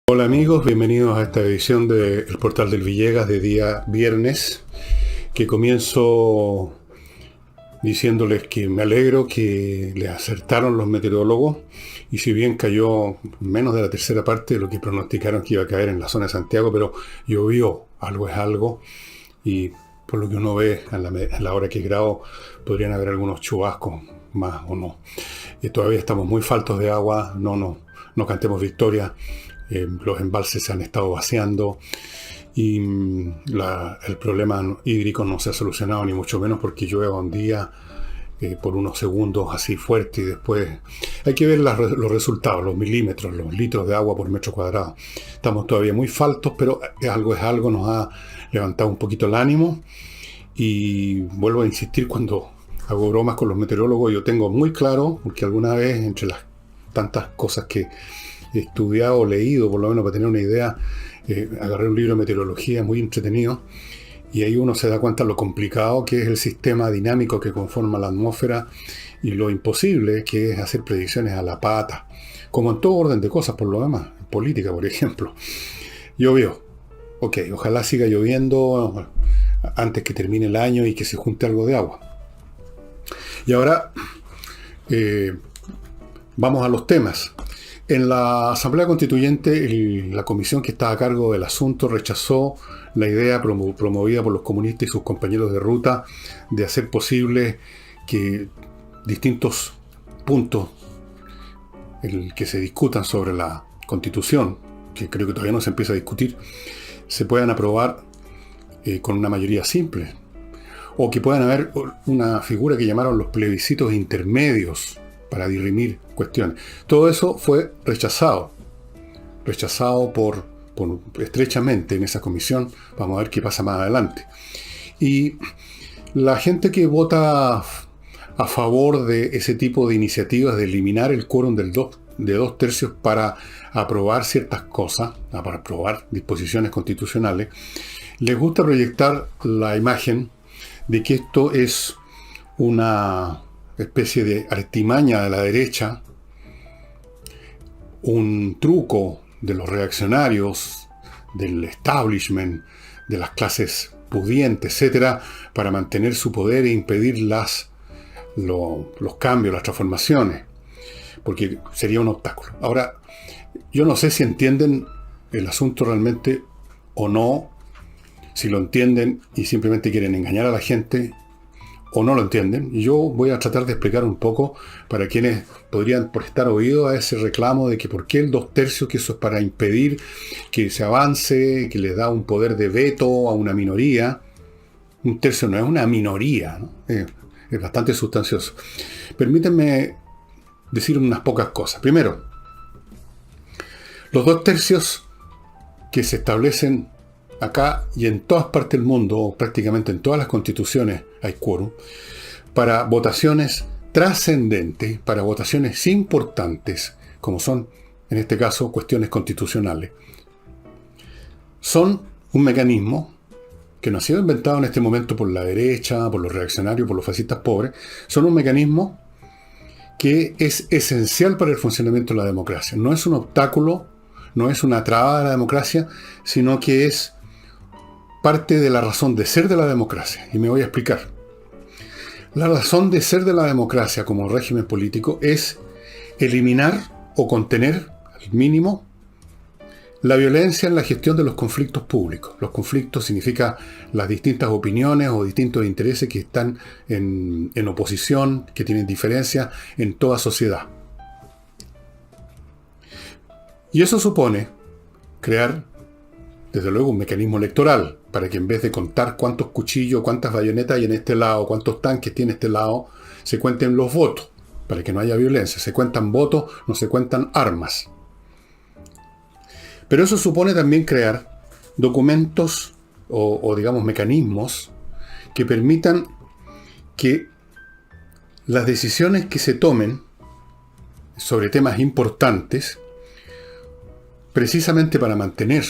Hola amigos, bienvenidos a esta edición del Portal del Villegas de día viernes, que comienzo diciéndoles que me alegro que le acertaron los meteorólogos, y si bien cayó menos de la tercera parte de lo que pronosticaron que iba a caer en la zona de Santiago, pero llovió, algo es algo, y por lo que uno ve a la hora que grabo podrían haber algunos chubascos más o no. Todavía estamos muy faltos de agua, no cantemos victoria. Los embalses se han estado vaciando y el problema hídrico no se ha solucionado, ni mucho menos porque llueva un día por unos segundos así fuerte, y después hay que ver los resultados, los milímetros, los litros de agua por metro cuadrado. Estamos todavía muy faltos, pero algo es algo, nos ha levantado un poquito el ánimo. Y vuelvo a insistir, cuando hago bromas con los meteorólogos, yo tengo muy claro, porque alguna vez, entre las tantas cosas que he estudiado o leído, por lo menos para tener una idea, agarré un libro de meteorología muy entretenido, y ahí uno se da cuenta de lo complicado que es el sistema dinámico que conforma la atmósfera y lo imposible que es hacer predicciones a la pata, como en todo orden de cosas, por lo demás, en política, por ejemplo. Llovió, ok, ojalá siga lloviendo antes que termine el año y que se junte algo de agua. Y ahora vamos a los temas. En la Asamblea Constituyente, la comisión que está a cargo del asunto rechazó la idea promovida por los comunistas y sus compañeros de ruta de hacer posible que distintos puntos que se discutan sobre la Constitución, que creo que todavía no se empieza a discutir, se puedan aprobar con una mayoría simple, o que puedan haber una figura que llamaron los plebiscitos intermedios para dirimir cuestiones. Todo eso fue rechazado por estrechamente en esa comisión. Vamos a ver qué pasa más adelante. Y la gente que vota a favor de ese tipo de iniciativas de eliminar el quórum de 2/3 para aprobar ciertas cosas, para aprobar disposiciones constitucionales, les gusta proyectar la imagen de que esto es una especie de artimaña de la derecha, un truco de los reaccionarios, del establishment, de las clases pudientes, etcétera, para mantener su poder e impedir los cambios, las transformaciones, porque sería un obstáculo. Ahora, yo no sé si entienden el asunto realmente o no, si lo entienden y simplemente quieren engañar a la gente, o no lo entienden. Yo voy a tratar de explicar un poco para quienes podrían prestar oído a ese reclamo de que por qué el 2/3, que eso es para impedir que se avance, que les da un poder de veto a una minoría. Un tercio no es una minoría, ¿no? Es bastante sustancioso. Permítanme decir unas pocas cosas. Primero, los 2/3 que se establecen acá y en todas partes del mundo, o prácticamente en todas las constituciones, hay quórum para votaciones trascendentes, para votaciones importantes, como son, en este caso, cuestiones constitucionales. Son un mecanismo que no ha sido inventado en este momento por la derecha, por los reaccionarios, por los fascistas pobres. Son un mecanismo que es esencial para el funcionamiento de la democracia. No es un obstáculo, no es una traba de la democracia, sino que es parte de la razón de ser de la democracia. Y me voy a explicar. La razón de ser de la democracia como régimen político es eliminar o contener al mínimo la violencia en la gestión de los conflictos públicos. Los conflictos significa las distintas opiniones o distintos intereses que están en oposición, que tienen diferencias en toda sociedad. Y eso supone crear, desde luego, un mecanismo electoral, para que en vez de contar cuántos cuchillos, cuántas bayonetas hay en este lado, cuántos tanques tiene este lado, se cuenten los votos, para que no haya violencia. Se cuentan votos, no se cuentan armas. Pero eso supone también crear documentos o digamos, mecanismos que permitan que las decisiones que se tomen sobre temas importantes, precisamente para mantener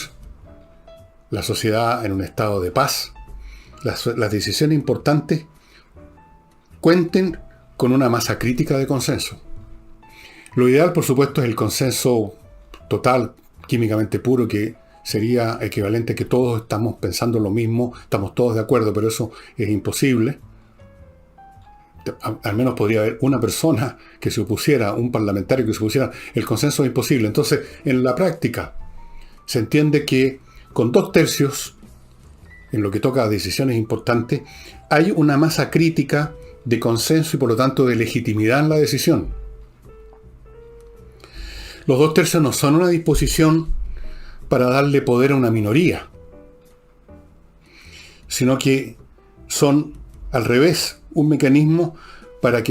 la sociedad en un estado de paz, las decisiones importantes cuenten con una masa crítica de consenso. Lo ideal, por supuesto, es el consenso total, químicamente puro, que sería equivalente a que todos estamos pensando lo mismo, estamos todos de acuerdo, pero eso es imposible. Al menos podría haber una persona que se opusiera, un parlamentario que se opusiera. El consenso es imposible. Entonces, en la práctica, se entiende que con 2/3, en lo que toca a decisiones importantes, hay una masa crítica de consenso y por lo tanto de legitimidad en la decisión. Los 2/3 no son una disposición para darle poder a una minoría, sino que son, al revés, un mecanismo para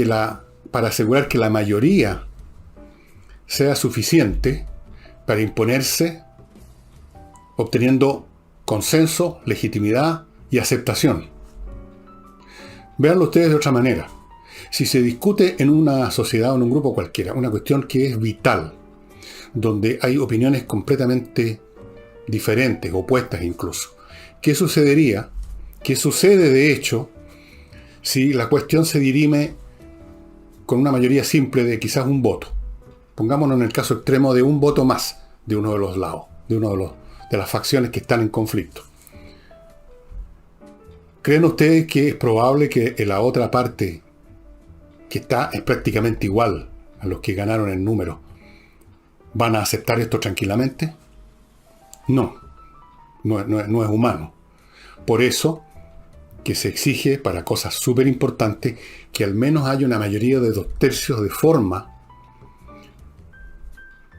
asegurar que la mayoría sea suficiente para imponerse, obteniendo consenso, legitimidad y aceptación. Véanlo ustedes de otra manera. Si se discute en una sociedad o en un grupo cualquiera una cuestión que es vital, donde hay opiniones completamente diferentes, opuestas incluso, ¿qué sucedería? ¿Qué sucede de hecho si la cuestión se dirime con una mayoría simple de quizás un voto? Pongámonos en el caso extremo de un voto más de uno de los lados, de las facciones que están en conflicto. ¿Creen ustedes que es probable que en la otra parte, que es prácticamente igual a los que ganaron el número, van a aceptar esto tranquilamente? No es humano. Por eso que se exige para cosas súper importantes que al menos haya una mayoría de 2/3 de forma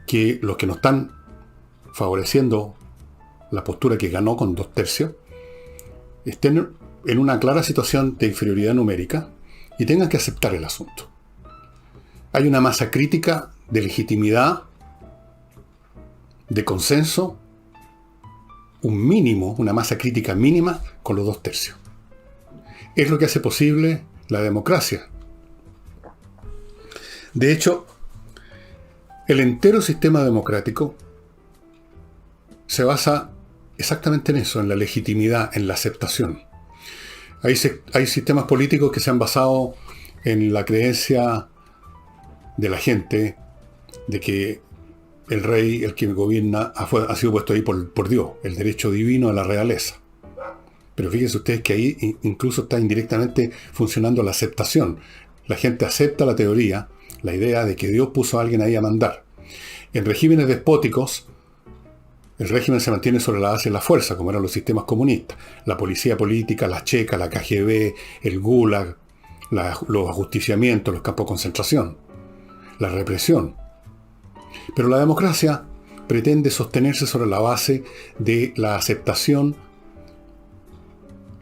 que los que no están favoreciendo la postura que ganó con 2/3 estén en una clara situación de inferioridad numérica y tengan que aceptar el asunto. Hay una masa crítica de legitimidad, de consenso, un mínimo, una masa crítica mínima con los 2/3. Es lo que hace posible la democracia. De hecho, el entero sistema democrático se basa exactamente en eso, en la legitimidad, en la aceptación. Hay sistemas políticos que se han basado en la creencia de la gente de que el rey, el que gobierna, ha sido puesto ahí por Dios, el derecho divino a la realeza. Pero fíjense ustedes que ahí incluso está indirectamente funcionando la aceptación. La gente acepta la teoría, la idea de que Dios puso a alguien ahí a mandar. En regímenes despóticos, el régimen se mantiene sobre la base de la fuerza, como eran los sistemas comunistas. La policía política, la checa, la KGB, el Gulag, los ajusticiamientos, los campos de concentración, la represión. Pero la democracia pretende sostenerse sobre la base de la aceptación,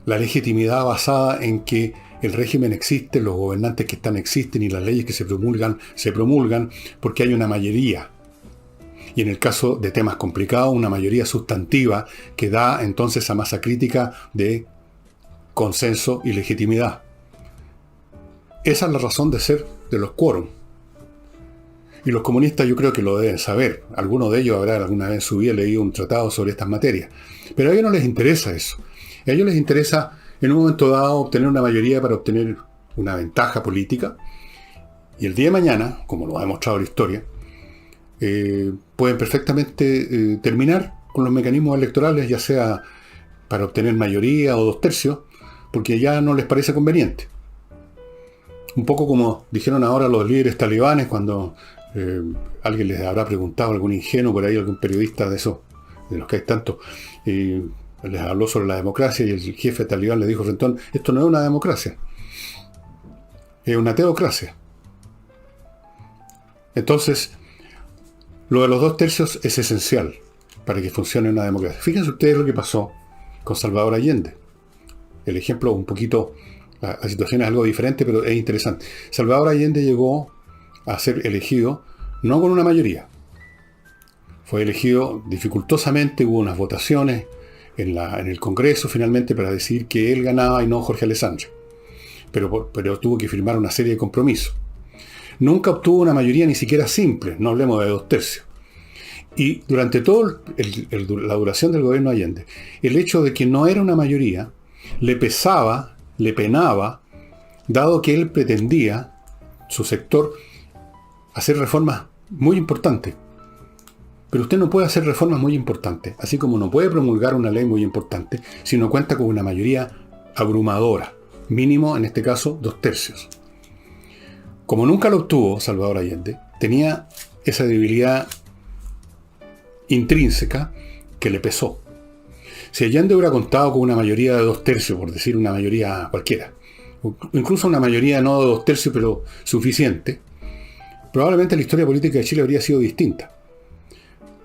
la legitimidad basada en que el régimen existe, los gobernantes que están existen y las leyes que se promulgan porque hay una mayoría. Y en el caso de temas complicados, una mayoría sustantiva que da entonces a masa crítica de consenso y legitimidad. Esa es la razón de ser de los quórum. Y los comunistas yo creo que lo deben saber. Alguno de ellos habrá alguna vez en su vida leído un tratado sobre estas materias. Pero a ellos no les interesa eso. A ellos les interesa en un momento dado obtener una mayoría para obtener una ventaja política. Y el día de mañana, como lo ha demostrado la historia, pueden perfectamente terminar con los mecanismos electorales, ya sea para obtener mayoría o 2/3, porque ya no les parece conveniente. Un poco como dijeron ahora los líderes talibanes cuando alguien les habrá preguntado, algún ingenuo por ahí, algún periodista de esos, de los que hay tantos, les habló sobre la democracia y el jefe talibán le dijo frentón, esto no es una democracia, es una teocracia. Entonces, lo de los 2/3 es esencial para que funcione una democracia. Fíjense ustedes lo que pasó con Salvador Allende. El ejemplo un poquito, la situación es algo diferente, pero es interesante. Salvador Allende llegó a ser elegido no con una mayoría. Fue elegido dificultosamente, hubo unas votaciones en el Congreso finalmente para decir que él ganaba y no Jorge Alessandri. Pero tuvo que firmar una serie de compromisos. Nunca obtuvo una mayoría ni siquiera simple, no hablemos de 2/3. Y durante toda la duración del gobierno Allende, el hecho de que no era una mayoría le pesaba, le penaba, dado que él pretendía, su sector, hacer reformas muy importante. Pero usted no puede hacer reformas muy importantes, así como no puede promulgar una ley muy importante si no cuenta con una mayoría abrumadora, mínimo en este caso 2/3. Como nunca lo obtuvo Salvador Allende, tenía esa debilidad intrínseca que le pesó. Si Allende hubiera contado con una mayoría de 2/3, por decir una mayoría cualquiera, incluso una mayoría no de 2/3, pero suficiente, probablemente la historia política de Chile habría sido distinta.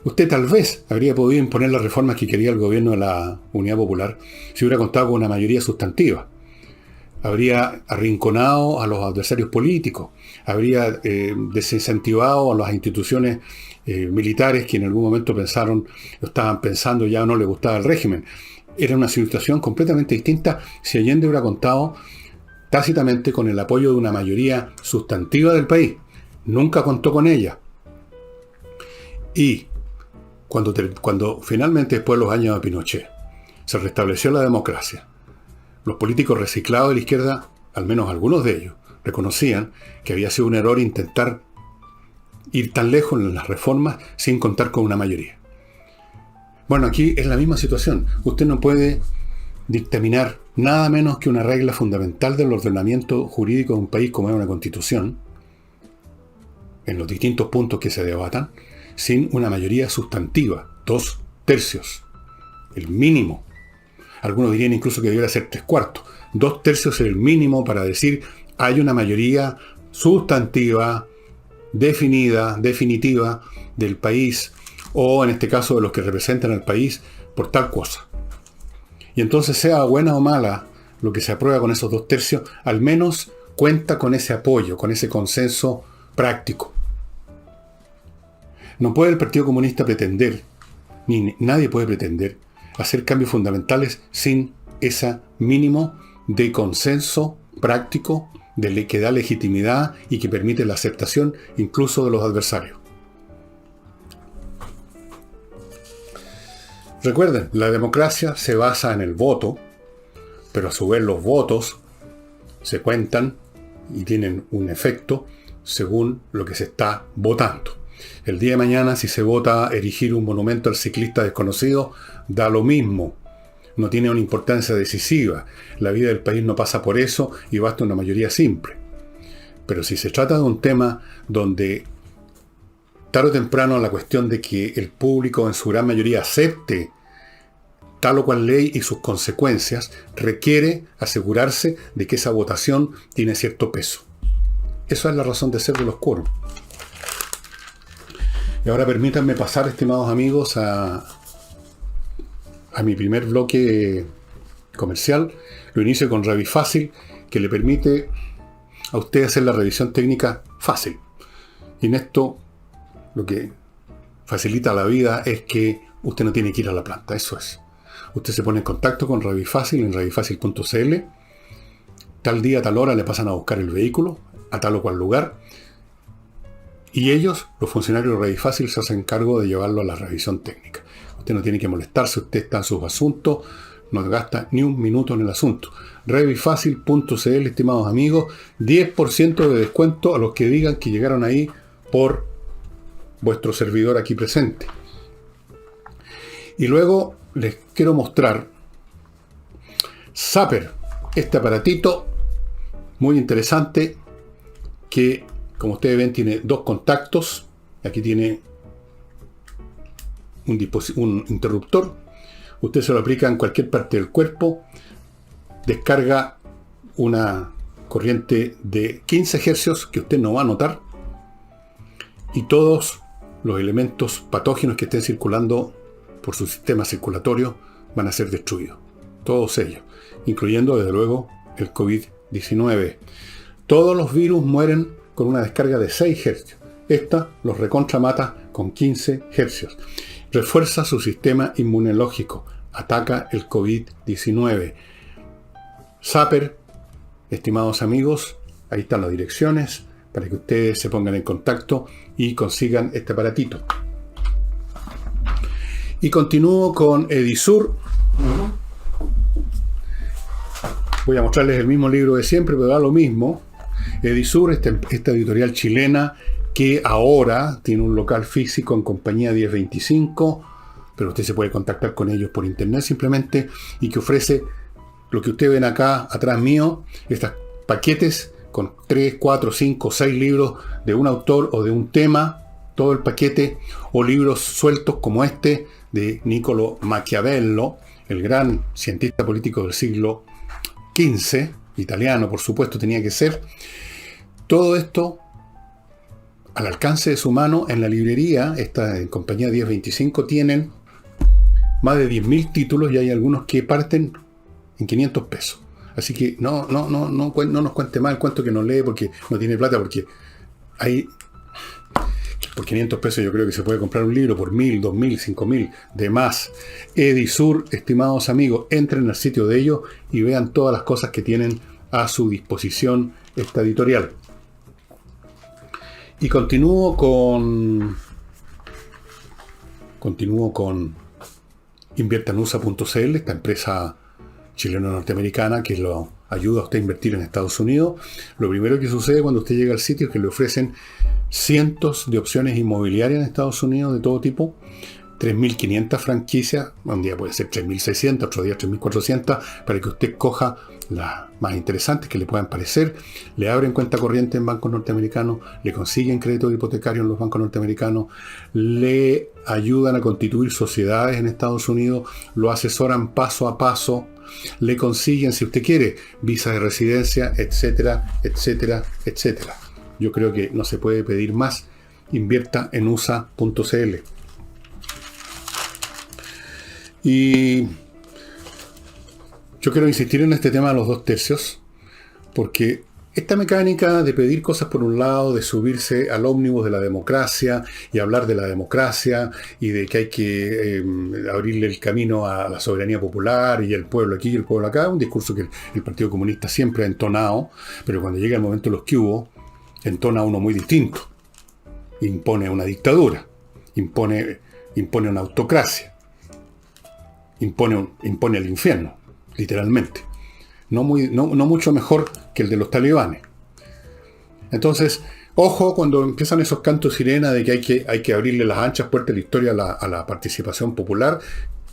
Usted tal vez habría podido imponer las reformas que quería el gobierno de la Unidad Popular si hubiera contado con una mayoría sustantiva. Habría arrinconado a los adversarios políticos, habría desincentivado a las instituciones militares que en algún momento estaban pensando ya no les gustaba el régimen. Era una situación completamente distinta si Allende hubiera contado tácitamente con el apoyo de una mayoría sustantiva del país. Nunca contó con ella. Y cuando finalmente, después de los años de Pinochet, se restableció la democracia, los políticos reciclados de la izquierda, al menos algunos de ellos, reconocían que había sido un error intentar ir tan lejos en las reformas sin contar con una mayoría. Bueno, aquí es la misma situación. Usted no puede dictaminar nada menos que una regla fundamental del ordenamiento jurídico de un país como es una constitución, en los distintos puntos que se debatan, sin una mayoría sustantiva, 2/3, el mínimo. Algunos dirían incluso que debería ser 3/4. 2/3 es el mínimo para decir hay una mayoría sustantiva, definida, definitiva del país, o en este caso de los que representan al país, por tal cosa. Y entonces, sea buena o mala lo que se aprueba con esos 2/3, al menos cuenta con ese apoyo, con ese consenso práctico. No puede el Partido Comunista pretender, ni nadie puede pretender, hacer cambios fundamentales sin ese mínimo de consenso práctico que da legitimidad y que permite la aceptación incluso de los adversarios. Recuerden, la democracia se basa en el voto, pero a su vez los votos se cuentan y tienen un efecto según lo que se está votando. El día de mañana, si se vota erigir un monumento al ciclista desconocido, da lo mismo. No tiene una importancia decisiva. La vida del país no pasa por eso y basta una mayoría simple. Pero si se trata de un tema donde tarde o temprano la cuestión de que el público en su gran mayoría acepte tal o cual ley y sus consecuencias, requiere asegurarse de que esa votación tiene cierto peso. Esa es la razón de ser de los quórum. Y ahora permítanme pasar, estimados amigos, a mi primer bloque comercial. Lo inicio con ReviFácil, que le permite a usted hacer la revisión técnica fácil. Y en esto, lo que facilita la vida es que usted no tiene que ir a la planta, eso es. Usted se pone en contacto con ReviFácil en revifacil.cl. Tal día, tal hora le pasan a buscar el vehículo, a tal o cual lugar. Y ellos, los funcionarios de ReviFácil, se hacen cargo de llevarlo a la revisión técnica. Usted no tiene que molestarse, usted está en sus asuntos, no gasta ni un minuto en el asunto. Revifacil.cl, estimados amigos, 10% de descuento a los que digan que llegaron ahí por vuestro servidor aquí presente. Y luego les quiero mostrar Zapper, este aparatito muy interesante que, como ustedes ven, tiene dos contactos. Aquí tiene un interruptor. Usted se lo aplica en cualquier parte del cuerpo. Descarga una corriente de 15 Hz que usted no va a notar. Y todos los elementos patógenos que estén circulando por su sistema circulatorio van a ser destruidos. Todos ellos, incluyendo desde luego el COVID-19. Todos los virus mueren con una descarga de 6 Hz. Esta los recontramata con 15 Hz. Refuerza su sistema inmunológico. Ataca el COVID-19. Zapper, estimados amigos, ahí están las direcciones para que ustedes se pongan en contacto y consigan este aparatito. Y continúo con Edisur. Voy a mostrarles el mismo libro de siempre, pero da lo mismo. Edisur, esta editorial chilena que ahora tiene un local físico en Compañía 1025, pero usted se puede contactar con ellos por internet simplemente, y que ofrece lo que ustedes ven acá atrás mío, estos paquetes con 3, 4, 5, 6 libros de un autor o de un tema, todo el paquete, o libros sueltos como este de Niccolo Maquiavelo, el gran cientista político del siglo XV, italiano por supuesto tenía que ser. Todo esto al alcance de su mano en la librería. Esta en Compañía 1025 tienen más de 10.000 títulos y hay algunos que parten en 500 pesos. Así que no nos cuente más el cuento que no lee porque no tiene plata, porque hay... Por 500 pesos yo creo que se puede comprar un libro por 1.000, 2.000, 5.000, de más. Edisur, estimados amigos, entren al sitio de ellos y vean todas las cosas que tienen a su disposición esta editorial. Y continúo con inviertanusa.cl, esta empresa chileno-norteamericana que lo ayuda a usted a invertir en Estados Unidos. Lo primero que sucede cuando usted llega al sitio es que le ofrecen cientos de opciones inmobiliarias en Estados Unidos de todo tipo, 3.500 franquicias, un día puede ser 3.600, otro día 3.400, para que usted coja las más interesantes que le puedan parecer. Le abren cuenta corriente en bancos norteamericanos, le consiguen crédito hipotecario en los bancos norteamericanos, le ayudan a constituir sociedades en Estados Unidos, lo asesoran paso a paso, le consiguen, si usted quiere, visa de residencia, etcétera, etcétera, etcétera. Yo creo que no se puede pedir más. Invierta en USA.cl. Y yo quiero insistir en este tema de los 2 tercios, porque esta mecánica de pedir cosas por un lado, de subirse al ómnibus de la democracia y hablar de la democracia y de que hay que abrirle el camino a la soberanía popular y el pueblo aquí y el pueblo acá, un discurso que el Partido Comunista siempre ha entonado, pero cuando llega el momento de los que hubo, entona uno muy distinto. Impone una dictadura, impone una autocracia, impone el infierno, literalmente. No mucho mejor que el de los talibanes. Entonces, ojo cuando empiezan esos cantos sirena de que hay que abrirle las anchas puertas de la historia a la participación popular,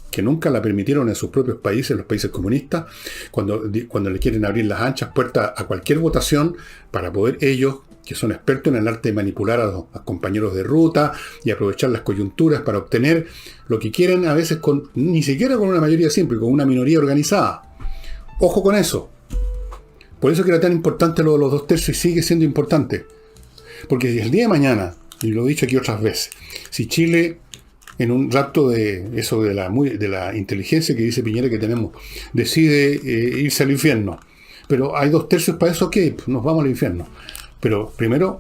que nunca la permitieron en sus propios países, los países comunistas, cuando le quieren abrir las anchas puertas a cualquier votación para poder ellos, que son expertos en el arte de manipular a los compañeros de ruta y aprovechar las coyunturas para obtener lo que quieren, a veces ni siquiera con una mayoría simple, con una minoría organizada. Ojo con eso. Por eso que era tan importante lo de los 2 tercios y sigue siendo importante. Porque el día de mañana, y lo he dicho aquí otras veces, si Chile, en un rapto de eso de la inteligencia que dice Piñera que tenemos, decide irse al infierno, pero hay 2 tercios para eso, ¿qué? Pues nos vamos al infierno. Pero primero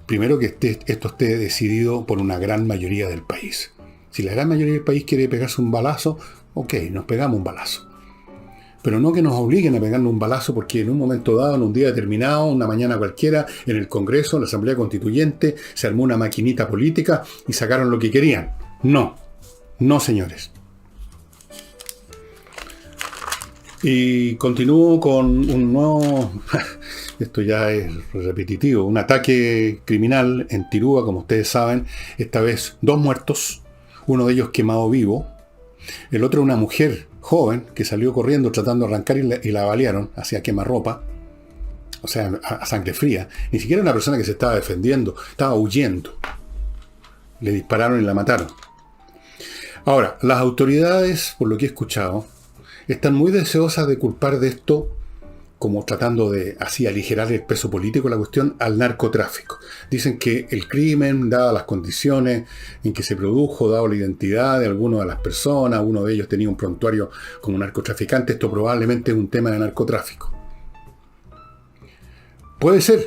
que esto esté decidido por una gran mayoría del país. Si la gran mayoría del país quiere pegarse un balazo, ok, nos pegamos un balazo. Pero no que nos obliguen a pegarnos un balazo porque en un momento dado, en un día determinado, una mañana cualquiera, en el Congreso, en la Asamblea Constituyente, se armó una maquinita política y sacaron lo que querían. No, señores. Y continúo con un nuevo... Esto ya es repetitivo. Un ataque criminal en Tirúa, como ustedes saben. Esta vez 2 muertos. Uno de ellos quemado vivo. El otro una mujer joven que salió corriendo tratando de arrancar y la balearon hacia quemarropa. O sea, a sangre fría. Ni siquiera una persona que se estaba defendiendo. Estaba huyendo. Le dispararon y la mataron. Ahora, las autoridades, por lo que he escuchado, están muy deseosas de culpar de esto, como tratando de así aligerar el peso político de la cuestión, al narcotráfico. Dicen que el crimen, dadas las condiciones en que se produjo, dado la identidad de alguna de las personas, uno de ellos tenía un prontuario como narcotraficante, esto probablemente es un tema de narcotráfico. Puede ser,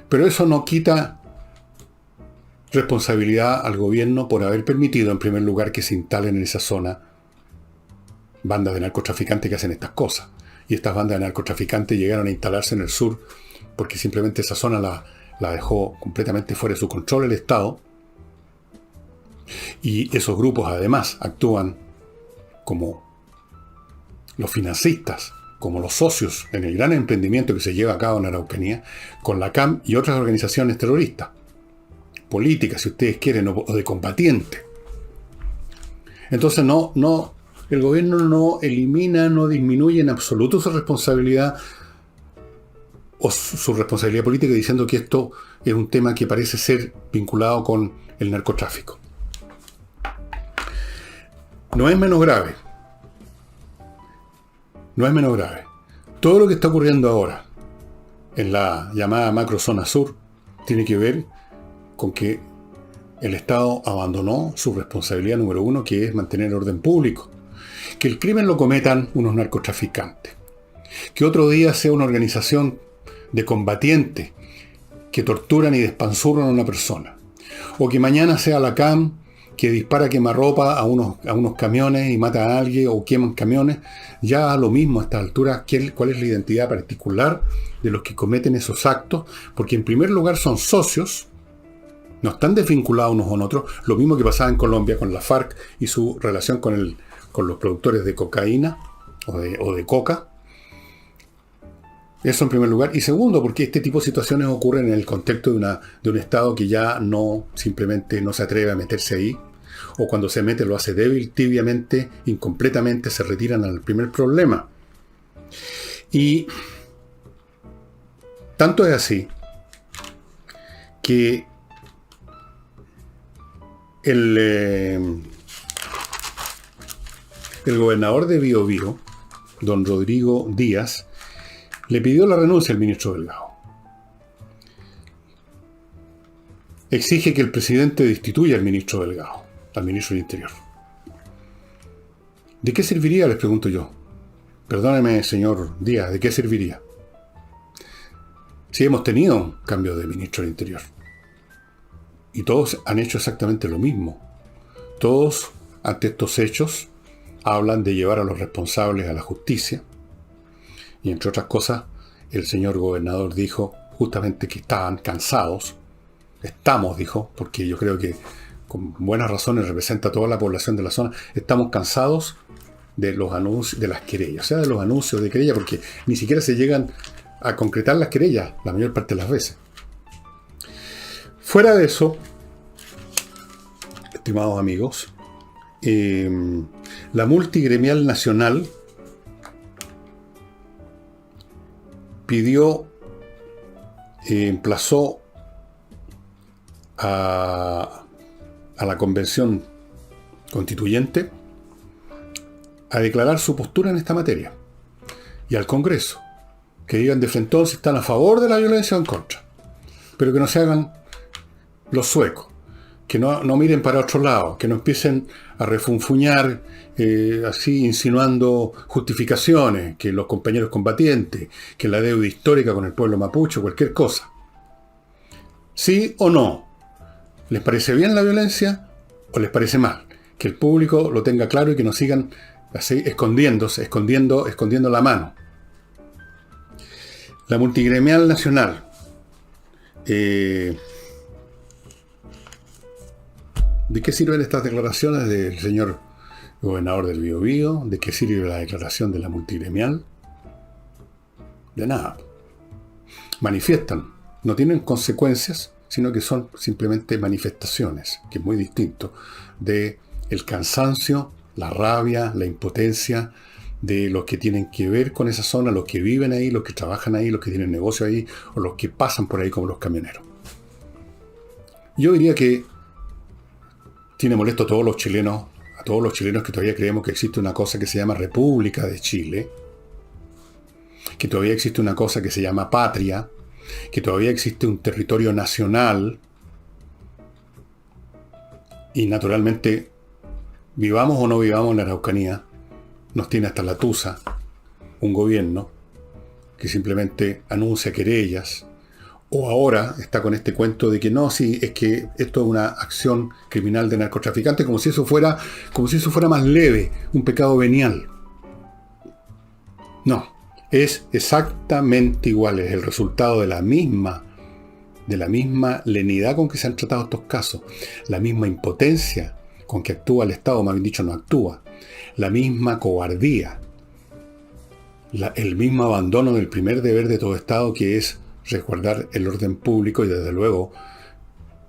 pero eso no quita responsabilidad al gobierno por haber permitido, en primer lugar, que se instalen en esa zona bandas de narcotraficantes que hacen estas cosas. Y estas bandas de narcotraficantes llegaron a instalarse en el sur porque simplemente esa zona la dejó completamente fuera de su control el Estado. Y esos grupos además actúan como los financistas como los socios en el gran emprendimiento que se lleva a cabo en Araucanía, con la CAM y otras organizaciones terroristas, políticas, si ustedes quieren, o de combatientes. Entonces el gobierno no elimina, no disminuye en absoluto su responsabilidad o su responsabilidad política diciendo que esto es un tema que parece ser vinculado con el narcotráfico. No es menos grave. No es menos grave. Todo lo que está ocurriendo ahora en la llamada macrozona sur tiene que ver con que el Estado abandonó su responsabilidad número uno, que es mantener orden público. Que el crimen lo cometan unos narcotraficantes. Que otro día sea una organización de combatientes que torturan y despanzurran a una persona. O que mañana sea la CAM que dispara quemarropa a unos camiones y mata a alguien o queman camiones. Ya lo mismo a esta altura, cuál es la identidad particular de los que cometen esos actos, porque en primer lugar son socios, no están desvinculados unos con otros, lo mismo que pasaba en Colombia con la FARC y su relación con los productores de cocaína o de coca. Eso en primer lugar. Y segundo, porque este tipo de situaciones ocurren en el contexto de un Estado que ya simplemente no se atreve a meterse ahí, o cuando se mete lo hace débil, tibiamente, incompletamente, se retiran al primer problema. Y tanto es así que el gobernador de Biobío, don Rodrigo Díaz, le pidió la renuncia al ministro Delgado. Exige que el presidente destituya al ministro Delgado, al ministro del Interior. ¿De qué serviría? Les pregunto yo. Perdóneme, señor Díaz, ¿de qué serviría? Si hemos tenido cambio de ministro del Interior. Y todos han hecho exactamente lo mismo. Todos, ante estos hechos, hablan de llevar a los responsables a la justicia. Y entre otras cosas, el señor gobernador dijo justamente que estaban cansados. Estamos, dijo, porque yo creo que con buenas razones representa a toda la población de la zona. Estamos cansados de los anuncios, de las querellas, o sea, de los anuncios de querella, porque ni siquiera se llegan a concretar las querellas la mayor parte de las veces. Fuera de eso, estimados amigos, la multigremial nacional emplazó a la convención constituyente a declarar su postura en esta materia, y al Congreso, que digan de frente si están a favor de la violencia o en contra, pero que no se hagan los suecos, que no miren para otro lado, que no empiecen a refunfuñar así insinuando justificaciones, que los compañeros combatientes, que la deuda histórica con el pueblo mapuche, cualquier cosa. ¿Sí o no? ¿Les parece bien la violencia o les parece mal? Que el público lo tenga claro y que no sigan así escondiendo la mano. La multigremial nacional ¿de qué sirven estas declaraciones del señor gobernador del Biobío? ¿De qué sirve la declaración de la multigremial? De nada. Manifiestan. No tienen consecuencias, sino que son simplemente manifestaciones, que es muy distinto de el cansancio, la rabia, la impotencia de los que tienen que ver con esa zona, los que viven ahí, los que trabajan ahí, los que tienen negocio ahí, o los que pasan por ahí como los camioneros. Yo diría que tiene molesto a todos los chilenos que todavía creemos que existe una cosa que se llama República de Chile, que todavía existe una cosa que se llama patria, que todavía existe un territorio nacional, y naturalmente, vivamos o no vivamos en la Araucanía, nos tiene hasta la tusa un gobierno que simplemente anuncia querellas, o ahora está con este cuento de que no, sí, es que esto es una acción criminal de narcotraficantes, como si eso fuera más leve, un pecado venial. No, es exactamente igual, es el resultado de la misma lenidad con que se han tratado estos casos, la misma impotencia con que actúa el Estado, más bien dicho, no actúa, la misma cobardía, el mismo abandono del primer deber de todo Estado, que es resguardar el orden público y desde luego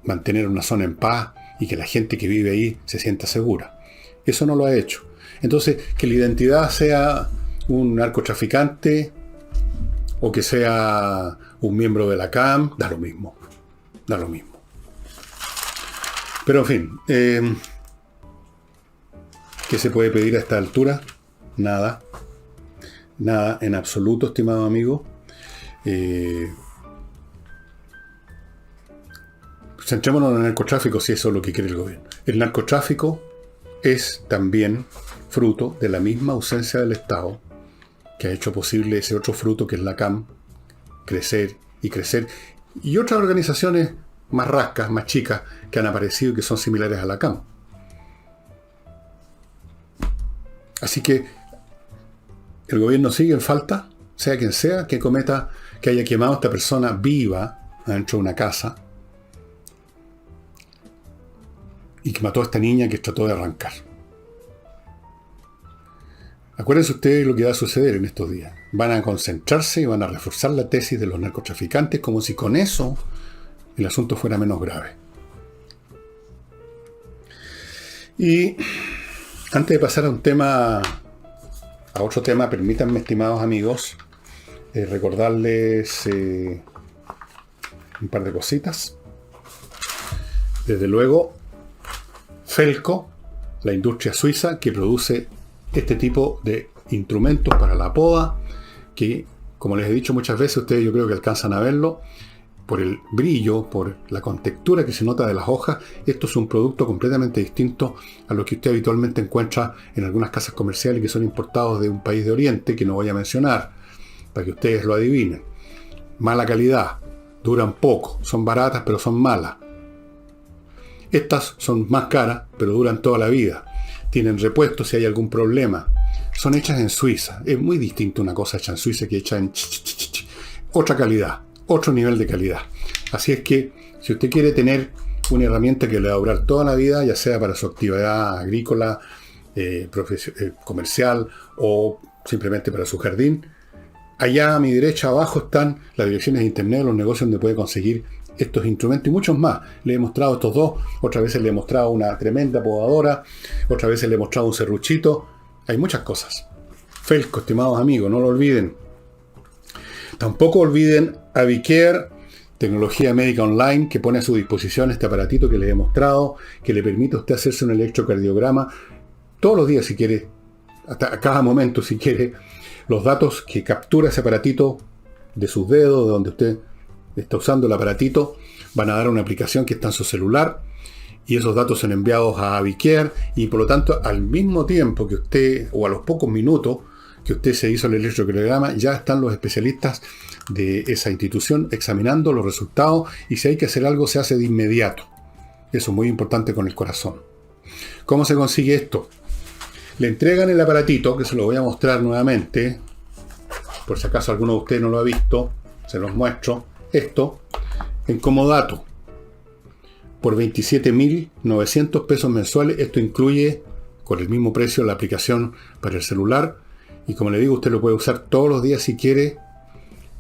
mantener una zona en paz y que la gente que vive ahí se sienta segura. Eso no lo ha hecho. Entonces, que la identidad sea un narcotraficante o que sea un miembro de la CAM, da lo mismo. Da lo mismo. Pero en fin, ¿qué se puede pedir a esta altura? Nada. Nada en absoluto, estimado amigo. Centrémonos en el narcotráfico, si eso es lo que quiere el gobierno. El narcotráfico es también fruto de la misma ausencia del Estado que ha hecho posible ese otro fruto que es la CAM crecer y crecer, y otras organizaciones más rascas, más chicas, que han aparecido y que son similares a la CAM. Así que el gobierno sigue en falta, sea quien sea, que cometa, que haya quemado a esta persona viva adentro de una casa y que mató a esta niña que trató de arrancar. Acuérdense ustedes lo que va a suceder en estos días. Van a concentrarse y van a reforzar la tesis de los narcotraficantes como si con eso el asunto fuera menos grave. Y antes de pasar a otro tema, permítanme, estimados amigos, recordarles un par de cositas. Desde luego, Felco, la industria suiza que produce este tipo de instrumentos para la poda, que, como les he dicho muchas veces, ustedes yo creo que alcanzan a verlo, por el brillo, por la contextura que se nota de las hojas. Esto es un producto completamente distinto a lo que usted habitualmente encuentra en algunas casas comerciales que son importados de un país de Oriente, que no voy a mencionar, para que ustedes lo adivinen. Mala calidad, duran poco, son baratas pero son malas. Estas son más caras, pero duran toda la vida. Tienen repuestos si hay algún problema. Son hechas en Suiza. Es muy distinto una cosa hecha en Suiza que hecha en otra calidad, otro nivel de calidad. Así es que, si usted quiere tener una herramienta que le va a durar toda la vida, ya sea para su actividad agrícola, comercial o simplemente para su jardín, allá a mi derecha abajo están las direcciones de internet de los negocios donde puede conseguir estos instrumentos y muchos más. Le he mostrado estos dos, otras veces le he mostrado una tremenda podadora, otras veces le he mostrado un serruchito. Hay muchas cosas. Felco, estimados amigos, no lo olviden. Tampoco olviden Avicare, tecnología médica online que pone a su disposición este aparatito que les he mostrado, que le permite a usted hacerse un electrocardiograma todos los días si quiere, hasta a cada momento si quiere, los datos que captura ese aparatito de sus dedos, de donde usted está usando el aparatito, van a dar una aplicación que está en su celular y esos datos son enviados a Avicare y por lo tanto al mismo tiempo que usted, o a los pocos minutos que usted se hizo el electrocardiograma, ya están los especialistas de esa institución examinando los resultados y si hay que hacer algo se hace de inmediato. Eso es muy importante con el corazón. ¿Cómo se consigue esto? Le entregan el aparatito, que se lo voy a mostrar nuevamente, por si acaso alguno de ustedes no lo ha visto, se los muestro. Esto, en comodato, por 27.900 pesos mensuales. Esto incluye, con el mismo precio, la aplicación para el celular. Y como le digo, usted lo puede usar todos los días si quiere.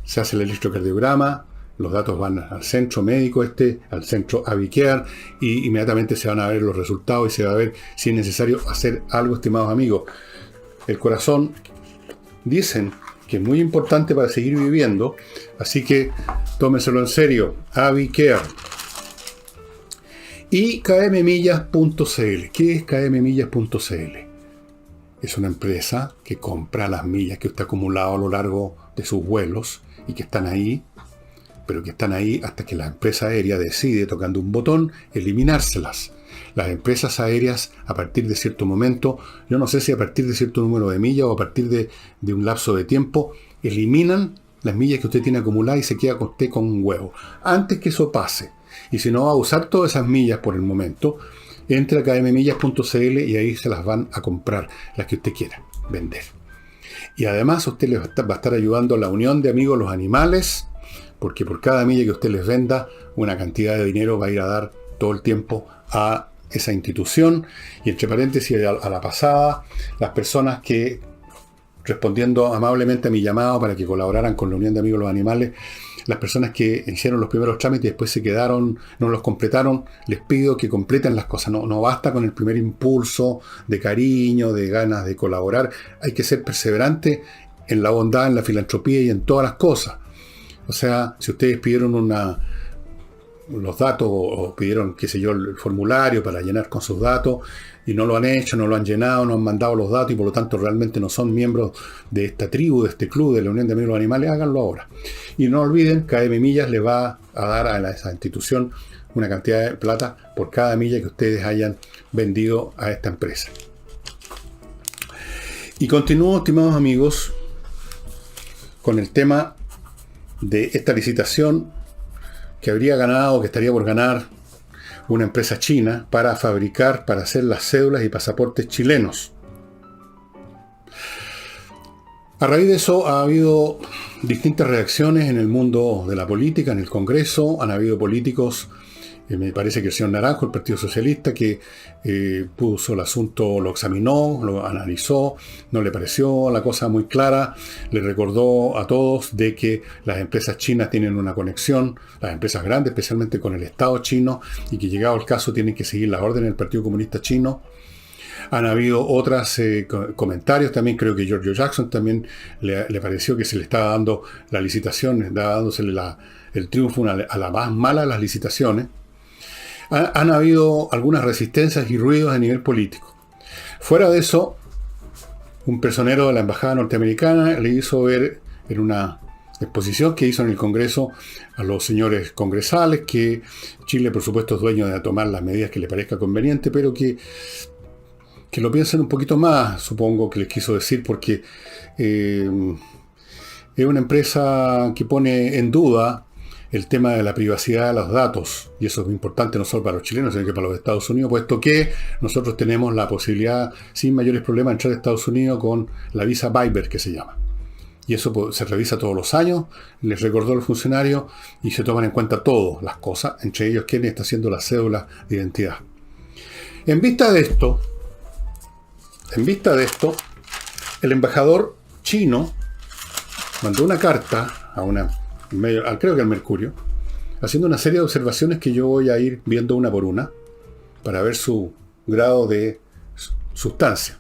Se hace el electrocardiograma, los datos van al centro médico al centro Avicare, y inmediatamente se van a ver los resultados y se va a ver si es necesario hacer algo, estimados amigos. El corazón, dicen que es muy importante para seguir viviendo, así que tómenselo en serio. Avicare. Y kmmillas.cl. ¿Qué es kmmillas.cl? Es una empresa que compra las millas que usted ha acumulado a lo largo de sus vuelos y que están ahí, pero que están ahí hasta que la empresa aérea decide, tocando un botón, eliminárselas. Las empresas aéreas, a partir de cierto momento, yo no sé si a partir de cierto número de millas o a partir de un lapso de tiempo, eliminan las millas que usted tiene acumuladas y se queda con usted con un huevo. Antes que eso pase, y si no va a usar todas esas millas por el momento, entre a kmmillas.cl y ahí se las van a comprar, las que usted quiera vender. Y además usted les va a estar ayudando a la unión de amigos los animales, porque por cada milla que usted les venda, una cantidad de dinero va a ir a dar todo el tiempo a esa institución. Y entre paréntesis, a la pasada, las personas que respondiendo amablemente a mi llamado para que colaboraran con la Unión de Amigos de los Animales, las personas que hicieron los primeros trámites y después se quedaron, no los completaron, les pido que completen las cosas. No basta con el primer impulso de cariño, de ganas de colaborar. Hay que ser perseverante en la bondad, en la filantropía y en todas las cosas. O sea, si ustedes pidieron los datos o pidieron, qué sé yo, el formulario para llenar con sus datos y no lo han hecho, no lo han llenado, no han mandado los datos y por lo tanto realmente no son miembros de esta tribu, de este club, de la Unión de Amigos de los Animales, háganlo ahora. Y no olviden, KM Millas le va a dar a esa institución una cantidad de plata por cada milla que ustedes hayan vendido a esta empresa. Y continúo, estimados amigos, con el tema de esta licitación que habría ganado, que estaría por ganar una empresa china para fabricar, para hacer las cédulas y pasaportes chilenos. A raíz de eso ha habido distintas reacciones en el mundo de la política, en el Congreso. Han habido políticos, me parece que el señor Naranjo, el Partido Socialista, que puso el asunto, lo examinó, lo analizó, no le pareció la cosa muy clara, le recordó a todos de que las empresas chinas tienen una conexión, las empresas grandes, especialmente con el Estado chino, y que llegado el caso tienen que seguir las órdenes del Partido Comunista Chino. Han habido otros comentarios también, creo que Giorgio Jackson también le pareció que se le estaba dando la licitación, estaba dándosele el triunfo a la más mala de las licitaciones. Han habido algunas resistencias y ruidos a nivel político. Fuera de eso, un personero de la embajada norteamericana le hizo ver en una exposición que hizo en el Congreso a los señores congresales que Chile, por supuesto, es dueño de tomar las medidas que le parezca conveniente, pero que lo piensen un poquito más, supongo que les quiso decir, porque es una empresa que pone en duda el tema de la privacidad de los datos, y eso es muy importante no solo para los chilenos, sino que para los Estados Unidos, puesto que nosotros tenemos la posibilidad, sin mayores problemas, de entrar a Estados Unidos con la visa Viber, que se llama. Y eso se revisa todos los años, les recordó el funcionario, y se toman en cuenta todas las cosas, entre ellos quién está haciendo la cédula de identidad. En vista de esto, el embajador chino mandó una carta creo que al Mercurio, haciendo una serie de observaciones que yo voy a ir viendo una por una para ver su grado de sustancia.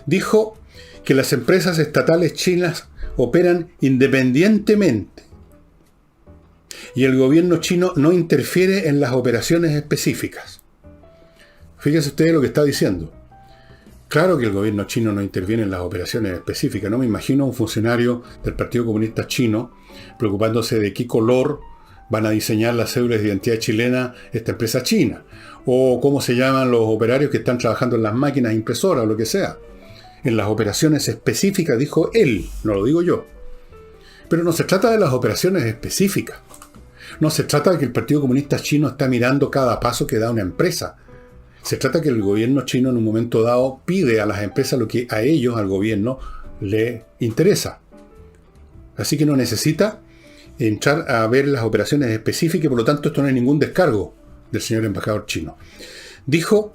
Dijo que las empresas estatales chinas operan independientemente y el gobierno chino no interfiere en las operaciones específicas. Fíjense ustedes lo que está diciendo. Claro que el gobierno chino no interviene en las operaciones específicas. No me imagino a un funcionario del Partido Comunista Chino preocupándose de qué color van a diseñar las cédulas de identidad chilena esta empresa china, o cómo se llaman los operarios que están trabajando en las máquinas impresoras o lo que sea. En las operaciones específicas, dijo él, no lo digo yo. Pero no se trata de las operaciones específicas. No se trata de que el Partido Comunista Chino está mirando cada paso que da una empresa. Se trata que el gobierno chino en un momento dado pide a las empresas lo que a ellos, al gobierno, le interesa. Así que no necesita entrar a ver las operaciones específicas y por lo tanto esto no es ningún descargo del señor embajador chino. Dijo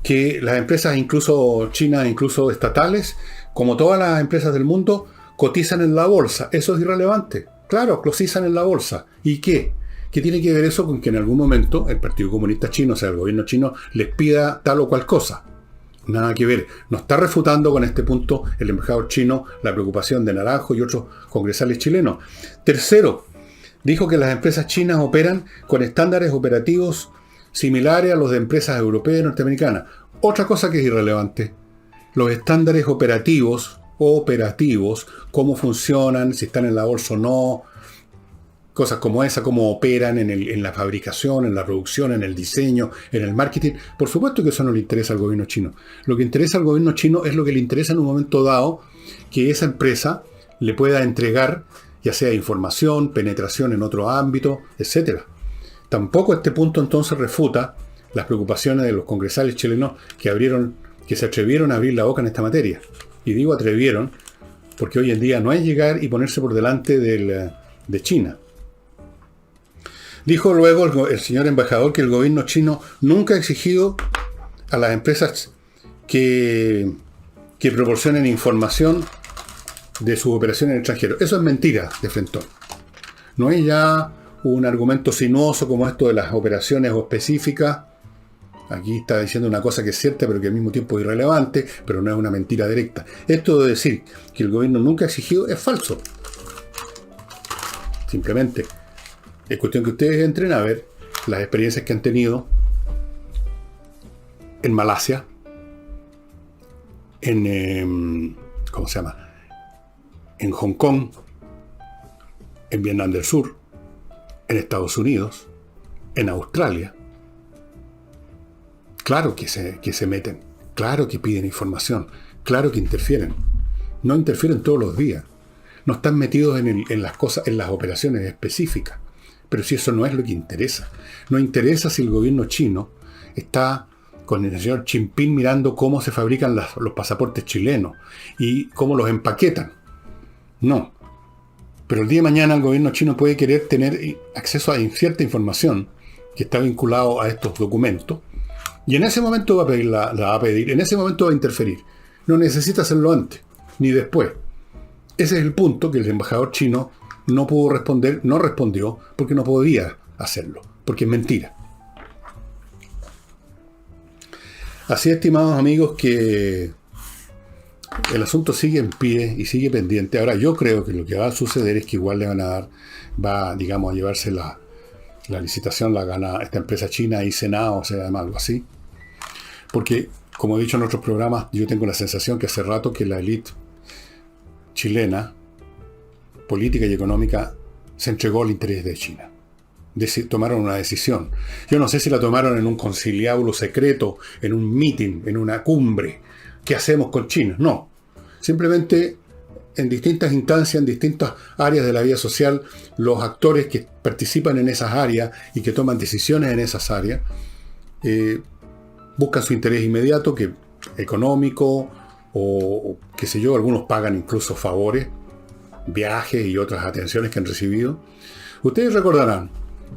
que las empresas incluso chinas, incluso estatales, como todas las empresas del mundo, cotizan en la bolsa. Eso es irrelevante. Claro, cotizan en la bolsa. ¿Y qué? ¿Qué tiene que ver eso con que en algún momento el Partido Comunista Chino, o sea, el gobierno chino, les pida tal o cual cosa? Nada que ver. No está refutando con este punto el embajador chino la preocupación de Naranjo y otros congresales chilenos. Tercero, dijo que las empresas chinas operan con estándares operativos similares a los de empresas europeas y norteamericanas. Otra cosa que es irrelevante, los estándares operativos, cómo funcionan, si están en la bolsa o no, cosas como esa, cómo operan en la fabricación, en la producción, en el diseño, en el marketing. Por supuesto que eso no le interesa al gobierno chino. Lo que interesa al gobierno chino es lo que le interesa en un momento dado, que esa empresa le pueda entregar, ya sea información, penetración en otro ámbito, etc. Tampoco este punto entonces refuta las preocupaciones de los congresales chilenos que se atrevieron a abrir la boca en esta materia. Y digo atrevieron, porque hoy en día no es llegar y ponerse por delante de China. Dijo luego el señor embajador que el gobierno chino nunca ha exigido a las empresas que proporcionen información de sus operaciones en el extranjero. Eso es mentira de Frentón. No es ya un argumento sinuoso como esto de las operaciones o específicas. Aquí está diciendo una cosa que es cierta, pero que al mismo tiempo es irrelevante, pero no es una mentira directa. Esto de decir que el gobierno nunca ha exigido es falso. Simplemente es cuestión que ustedes entren a ver las experiencias que han tenido en Malasia, en ¿cómo se llama? En Hong Kong, en Vietnam del Sur, en Estados Unidos, en Australia. Claro que se meten, claro que piden información, claro que interfieren. No interfieren todos los días. No están metidos en las cosas, en las operaciones específicas. Pero si eso no es lo que interesa. No interesa si el gobierno chino está con el señor Xi Jinping mirando cómo se fabrican los pasaportes chilenos y cómo los empaquetan. No. Pero el día de mañana el gobierno chino puede querer tener acceso a cierta información que está vinculado a estos documentos, y en ese momento va a pedir la va a pedir, en ese momento va a interferir. No necesita hacerlo antes, ni después. Ese es el punto que el embajador chino no pudo responder, no respondió, porque no podía hacerlo, porque es mentira. Así, estimados amigos, que el asunto sigue en pie y sigue pendiente. Ahora, yo creo que lo que va a suceder es que igual le van a dar, va, digamos, a llevarse la licitación, la gana esta empresa china y Senado, o sea, algo así. Porque, como he dicho en otros programas, yo tengo la sensación que hace rato que la élite chilena, política y económica, se entregó al interés de China. Tomaron una decisión. Yo no sé si la tomaron en un conciliábulo secreto, en un meeting, en una cumbre. ¿Qué hacemos con China? No. Simplemente, en distintas instancias, en distintas áreas de la vida social, los actores que participan en esas áreas y que toman decisiones en esas áreas, buscan su interés inmediato, que económico, o qué sé yo, algunos pagan incluso favores, viajes y otras atenciones que han recibido. Ustedes recordarán,